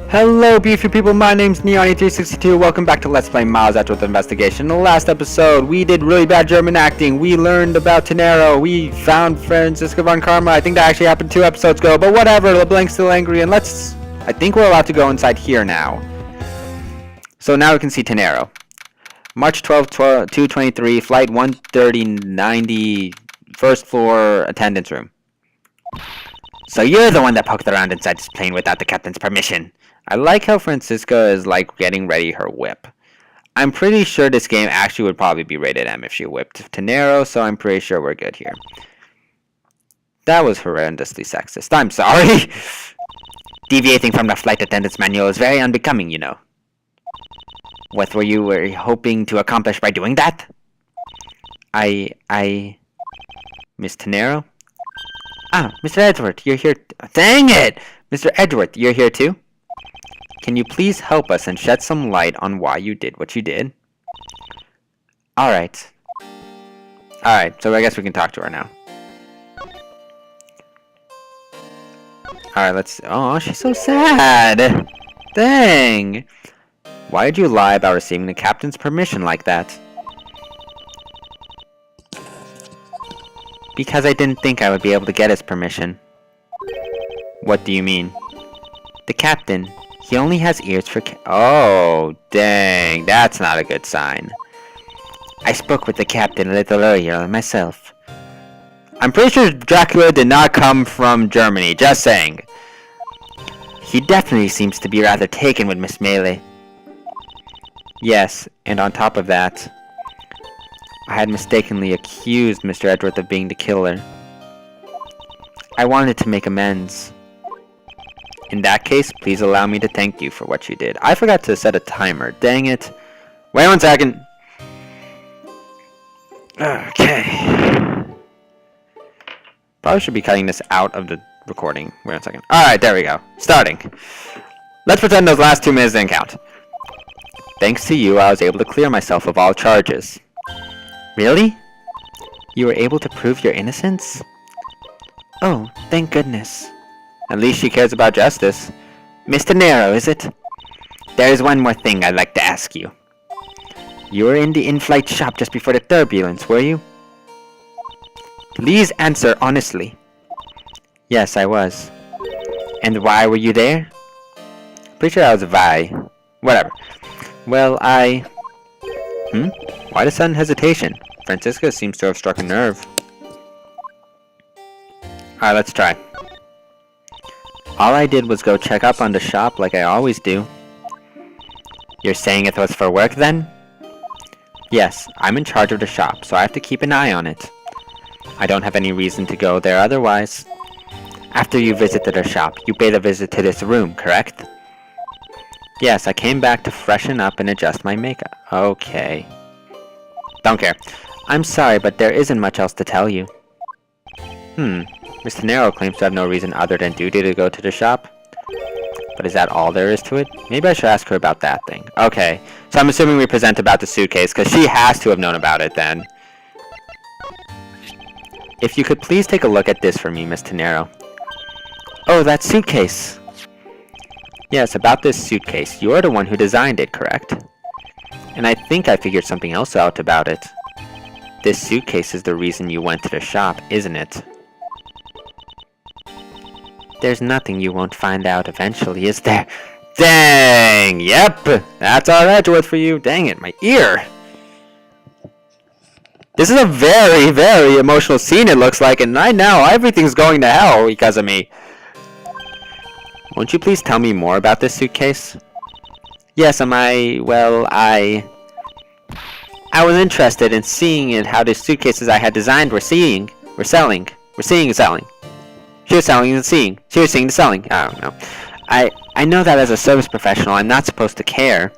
Hello beautiful people, my name's Neon362. Welcome back to Let's Play Miles Edgeworth Investigation. In the last episode, we did really bad German acting. We learned about Tenero. We found Francisco von Karma. I think that actually happened 2 episodes ago, but whatever. LeBlanc's still angry, and I think we're allowed to go inside here now. So now we can see Tenero. March 12, 223, flight 13090, first floor attendance room. So you're the one that poked around inside this plane without the captain's permission. I like how Francisca is like getting ready her whip. I'm pretty sure this game actually would probably be rated M if she whipped Tenero, so I'm pretty sure we're good here. That was horrendously sexist. I'm sorry. Deviating from the flight attendant's manual is very unbecoming, you know. What were you hoping to accomplish by doing that? Miss Tenero? Ah, Mr. Edgeworth, you're here. Dang it! Mr. Edgeworth, you're here too? Can you please help us and shed some light on why you did what you did? Alright. Alright, so I guess we can talk to her now. Alright, let's... Oh, she's so sad! Dang! Why did you lie about receiving the captain's permission like that? Because I didn't think I would be able to get his permission. What do you mean? The captain, he only has ears for Oh, dang, that's not a good sign. I spoke with the captain a little earlier myself. I'm pretty sure Dracula did not come from Germany, just saying. He definitely seems to be rather taken with Miss Melee. Yes, and on top of that, I had mistakenly accused Mr. Edgeworth of being the killer. I wanted to make amends. In that case, please allow me to thank you for what you did. I forgot to set a timer. Dang it. Wait 1 second. Okay. Probably should be cutting this out of the recording. Wait 1 second. Alright, there we go. Starting. Let's pretend those last 2 minutes didn't count. Thanks to you, I was able to clear myself of all charges. Really? You were able to prove your innocence? Oh, thank goodness. At least she cares about justice. Mr. Nero, is it? There is one more thing I'd like to ask you. You were in the in-flight shop just before the turbulence, were you? Please answer honestly. Yes, I was. And why were you there? Pretty sure I was Vi. Whatever. Well, Why the sudden hesitation? Francisca seems to have struck a nerve. Alright, let's try. All I did was go check up on the shop like I always do. You're saying it was for work then? Yes, I'm in charge of the shop, so I have to keep an eye on it. I don't have any reason to go there otherwise. After you visited the shop, you paid a visit to this room, correct? Yes, I came back to freshen up and adjust my makeup. Okay. Don't care. I'm sorry, but there isn't much else to tell you. Mr. Nero claims to have no reason other than duty to go to the shop. But is that all there is to it? Maybe I should ask her about that thing. Okay, so I'm assuming we present about the suitcase, because she has to have known about it then. If you could please take a look at this for me, Miss Tenero. Oh, that suitcase! Yes, about this suitcase. You're the one who designed it, correct? And I think I figured something else out about it. This suitcase is the reason you went to the shop, isn't it? There's nothing you won't find out eventually, is there? Dang! Yep! That's our Edgeworth for you. Dang it, my ear! This is a very, very emotional scene, it looks like, and right now everything's going to hell because of me. Won't you please tell me more about this suitcase? Yes, I was interested in seeing how the suitcases I had designed were selling. She was selling and seeing. She was seeing and selling. I don't know. I know that as a service professional, I'm not supposed to care.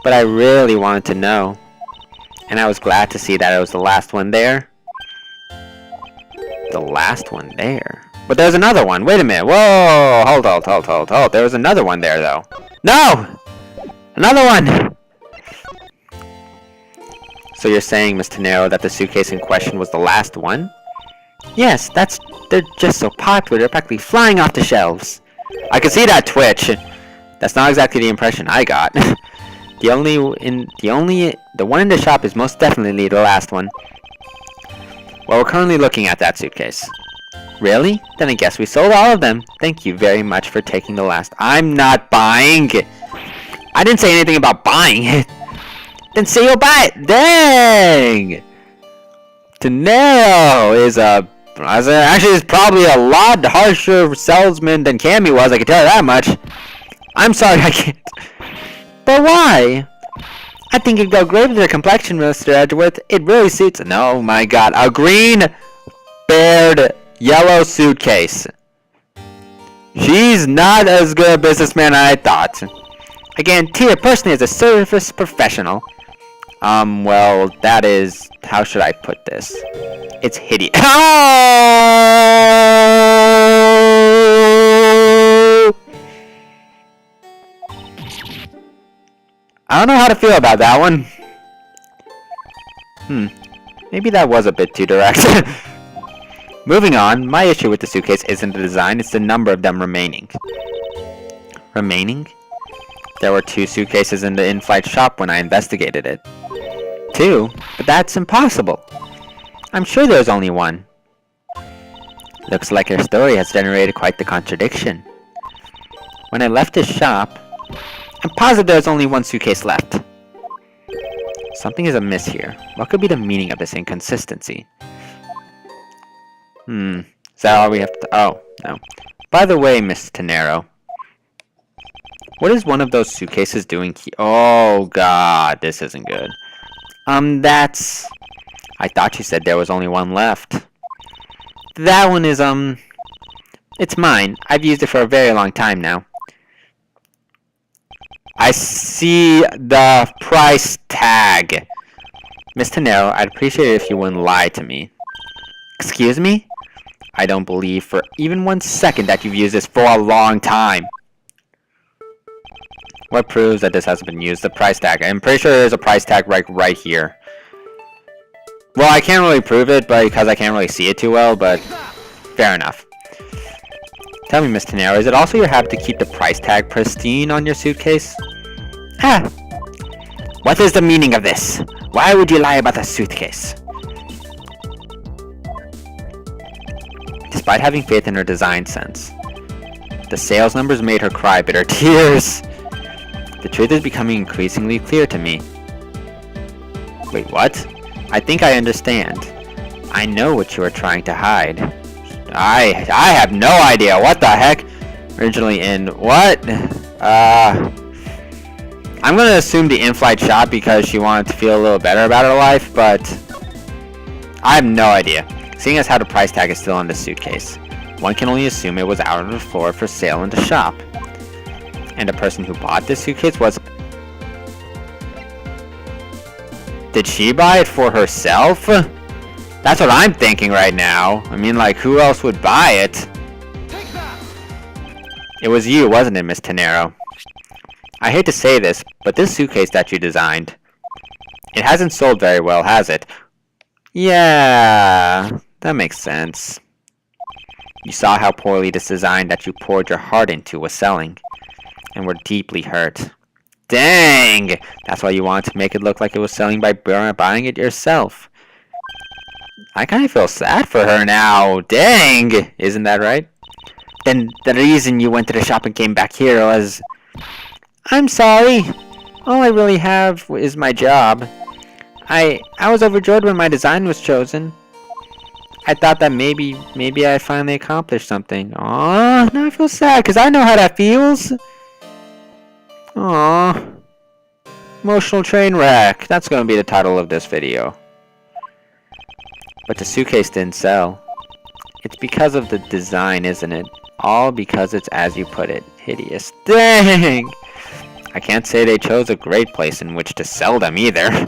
But I really wanted to know. And I was glad to see that it was the last one there. The last one there? But there's another one. Wait a minute. Whoa! Hold. There was another one there, though. No! Another one! So you're saying, Miss Tenero, that the suitcase in question was the last one? Yes, they're just so popular, they're practically flying off the shelves. I can see that twitch. That's not exactly the impression I got. The one in the shop is most definitely the last one. Well, we're currently looking at that suitcase. Really? Then I guess we sold all of them. Thank you very much for taking the last. I'm not buying it. I didn't say anything about buying it. Then say you'll buy it. Dang! Tenero is actually is probably a lot harsher salesman than Cammy was. I can tell you that much. I'm sorry, I can't. But why? I think it'd go great with your complexion, Mr. Edgeworth. It really suits. No, my God, a green, bared, yellow suitcase. She's not as good a businessman as I thought. Again, Tia, personally, as a service professional. Well, that is... How should I put this? It's hideous. Oh! I don't know how to feel about that one. Maybe that was a bit too direct. Moving on, my issue with the suitcase isn't the design, it's the number of them remaining. Remaining? There were 2 suitcases in the in-flight shop when I investigated it. 2? But that's impossible. I'm sure there's only 1. Looks like your story has generated quite the contradiction. When I left his shop, I'm positive there's only 1 suitcase left. Something is amiss here. What could be the meaning of this inconsistency? Is that all we have to... Oh, no. By the way, Miss Tenero. What is one of those suitcases doing here? Oh, God. This isn't good. That's... I thought you said there was only 1 left. That one is, It's mine. I've used it for a very long time now. I see the price tag. Miss Tenero, I'd appreciate it if you wouldn't lie to me. Excuse me? I don't believe for even 1 second that you've used this for a long time. What proves that this hasn't been used? The price tag. I'm pretty sure there's a price tag right here. Well, I can't really prove it because I can't really see it too well, but fair enough. Tell me, Miss Tenero, is it also your habit to keep the price tag pristine on your suitcase? Ah! What is the meaning of this? Why would you lie about the suitcase? Despite having faith in her design sense, the sales numbers made her cry bitter tears. The truth is becoming increasingly clear to me. Wait, what? I think I understand. I know what you are trying to hide. I have no idea. What the heck? Originally in what? I'm gonna assume the in-flight shop because she wanted to feel a little better about her life, but I have no idea. Seeing as how the price tag is still on the suitcase, one can only assume it was out on the floor for sale in the shop. And the person who bought this suitcase was... Did she buy it for herself? That's what I'm thinking right now. I mean, like, who else would buy it? It was you, wasn't it, Miss Tenero? I hate to say this, but this suitcase that you designed, it hasn't sold very well, has it? Yeah, that makes sense. You saw how poorly this design that you poured your heart into was selling, and were deeply hurt. Dang! That's why you wanted to make it look like it was selling by buying it yourself. I kind of feel sad for her now. Dang! Isn't that right? Then the reason you went to the shop and came back here was... I'm sorry. All I really have is my job. I was overjoyed when my design was chosen. I thought that maybe I finally accomplished something. Aww, now I feel sad because I know how that feels. Aww. Emotional train wreck. That's going to be the title of this video. But the suitcase didn't sell. It's because of the design, isn't it? All because it's, as you put it, hideous. Dang! I can't say they chose a great place in which to sell them either.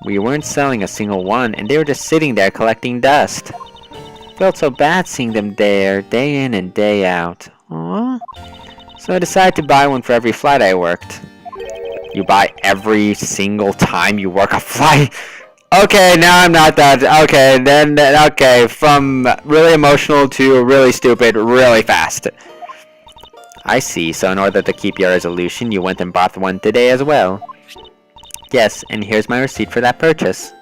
We weren't selling a single one, and they were just sitting there collecting dust. Felt so bad seeing them there, day in and day out. Aww. So I decided to buy one for every flight I worked. You buy every single time you work a flight? Okay, now I'm not that... Okay, then... Okay, from really emotional to really stupid really fast. I see, so in order to keep your resolution, you went and bought one today as well. Yes, and here's my receipt for that purchase.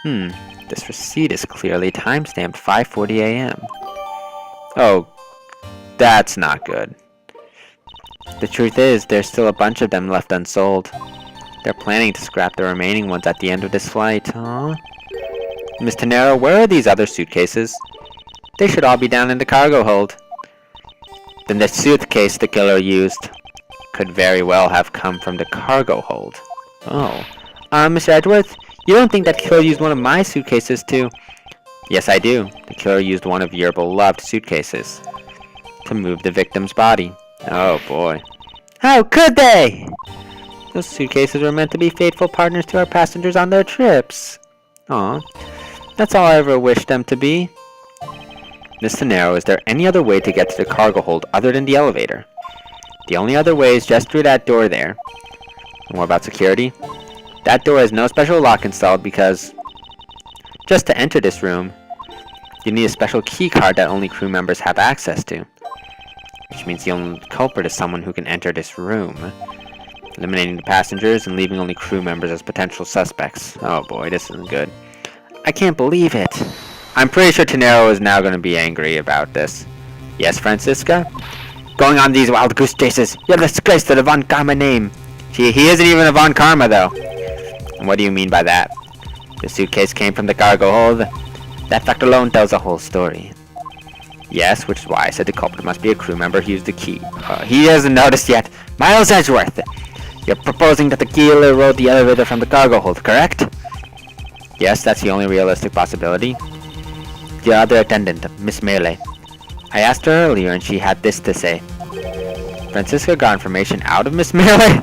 This receipt is clearly timestamped 5:40 a.m. Oh, that's not good. The truth is, there's still a bunch of them left unsold. They're planning to scrap the remaining ones at the end of this flight. Huh? Miss Tenero, where are these other suitcases? They should all be down in the cargo hold. Then the suitcase the killer used could very well have come from the cargo hold. Oh. Mr. Edgeworth, you don't think that killer used one of my suitcases to... Yes, I do. The killer used one of your beloved suitcases to move the victim's body. Oh, boy. How could they? Those suitcases were meant to be faithful partners to our passengers on their trips. Aw. That's all I ever wished them to be. Miss Tenero, is there any other way to get to the cargo hold other than the elevator? The only other way is just through that door there. More about security? That door has no special lock installed because... just to enter this room, you need a special key card that only crew members have access to. Which means the only culprit is someone who can enter this room. Eliminating the passengers and leaving only crew members as potential suspects. Oh boy, this isn't good. I can't believe it. I'm pretty sure Tenero is now going to be angry about this. Yes, Francisca? Going on these wild goose chases. You're a disgrace to the Von Karma name. Gee, he isn't even a Von Karma, though. And what do you mean by that? The suitcase came from the cargo hold. That fact alone tells the whole story. Yes, which is why I said the culprit must be a crew member who used the key. He hasn't noticed yet. Miles Edgeworth! You're proposing that the killer rode the elevator from the cargo hold, correct? Yes, that's the only realistic possibility. The other attendant, Miss Melee. I asked her earlier and she had this to say. Francisca got information out of Miss Melee?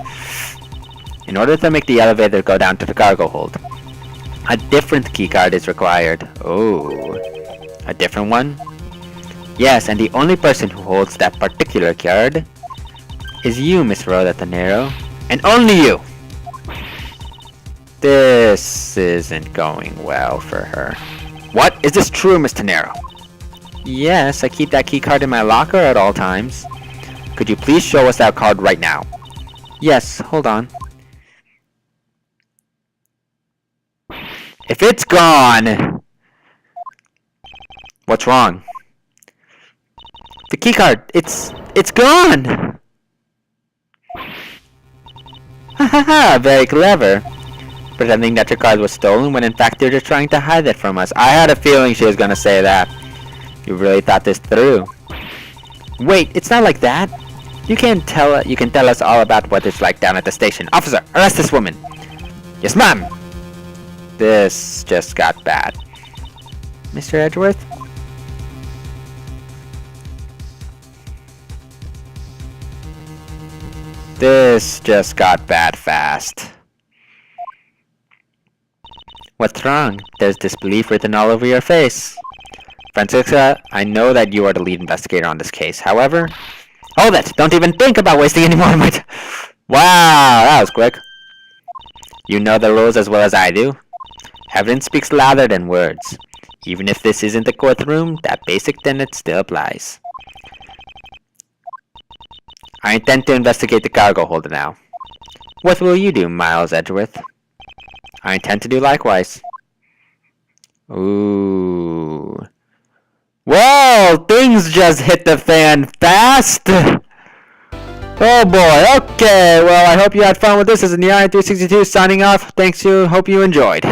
In order to make the elevator go down to the cargo hold, a different keycard is required. Oh, a different one? Yes, and the only person who holds that particular card is you, Miss Rhoda Tenero. And only you! This isn't going well for her. What? Is this true, Miss Tenero? Yes, I keep that keycard in my locker at all times. Could you please show us that card right now? Yes, hold on. If it's gone... What's wrong? The keycard, it's gone! Ha ha ha, very clever. Pretending that your card was stolen when in fact you're just trying to hide it from us. I had a feeling she was gonna say that. You really thought this through. Wait, it's not like that. You can tell us all about what it's like down at the station. Officer, arrest this woman. Yes, ma'am. This just got bad. Mr. Edgeworth? This just got bad fast. What's wrong? There's disbelief written all over your face. Francisca, I know that you are the lead investigator on this case. However... Hold it! Don't even think about wasting any more of my time! Wow, that was quick. You know the rules as well as I do. Evidence speaks louder than words. Even if this isn't a courtroom, that basic tenet still applies. I intend to investigate the cargo holder now. What will you do, Miles Edgeworth? I intend to do likewise. Ooh. Whoa! Things just hit the fan fast! Oh boy, okay, well I hope you had fun with this. This is Neon362 signing off. Thanks you, hope you enjoyed.